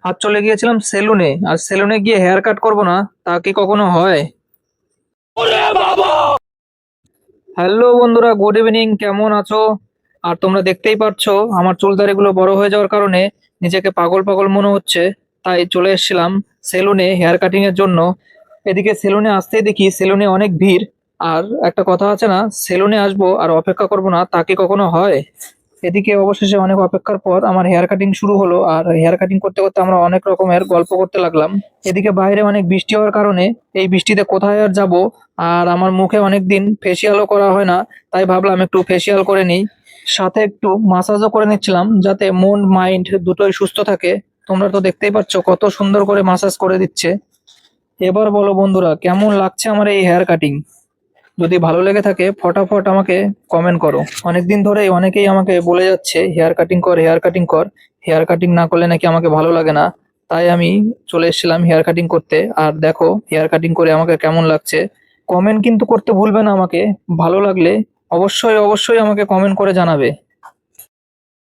আজ চলে গিয়েছিলাম সেলুনে, আর সেলুনে গিয়ে হেয়ার কাট করবো না তা কি কখনো হয়? হ্যালো বন্ধুরা, গুড ইভিনিং, কেমন আছো? আর তোমরা দেখতেই পাচ্ছো আমার চুলদারিগুলো বড় হয়ে যাওয়ার কারণে নিজেকে পাগল পাগল মনে হচ্ছে। তাই চলে এসেছিলাম সেলুনে হেয়ার কাটিং এর জন্য। এদিকে সেলুনে আসতেই দেখি সেলুনে অনেক ভিড়। আর একটা কথা আছে না, সেলুনে আসবো আর অপেক্ষা করবো না তা কি কখনো হয়? এদিকে অবশেষে অনেক অপেক্ষার পর আমার হেয়ার কাটিং শুরু হলো, আর হেয়ার কাটিং করতে করতে আমরা অনেক রকমের গল্প করতে লাগলাম। এদিকে বাইরে অনেক বৃষ্টি হওয়ার কারণে এই বৃষ্টিতে কোথায় আর যাব। আর আমার মুখে অনেক দিন ফেসিয়ালও করা হয় না, তাই ভাবলাম একটু ফেসিয়াল করে নিই। সাথে একটু মাসাজও করে নিচ্ছিলাম যাতে মন মাইন্ড দুটোই সুস্থ থাকে। তোমরা তো দেখতেই পাচ্ছ কত সুন্দর করে মাসাজ করে দিচ্ছে। এবার বলো বন্ধুরা, কেমন লাগছে আমার এই হেয়ার কাটিং? যদি ভালো লেগে থাকে ফটাফট আমাকে কমেন্ট করো। অনেকদিন ধরেই অনেকেই আমাকে বলে যাচ্ছে হেয়ার কাটিং কর, হেয়ার কাটিং কর। হেয়ার কাটিং না করলে নাকি আমাকে ভালো লাগে না। তাই আমি চলে এসেছিলাম হেয়ার কাটিং করতে। আর দেখো হেয়ার কাটিং করে আমাকে কেমন লাগছে। কমেন্ট কিন্তু করতে ভুলবে না আমাকে। ভালো লাগলে অবশ্যই অবশ্যই আমাকে কমেন্ট করে জানাবে।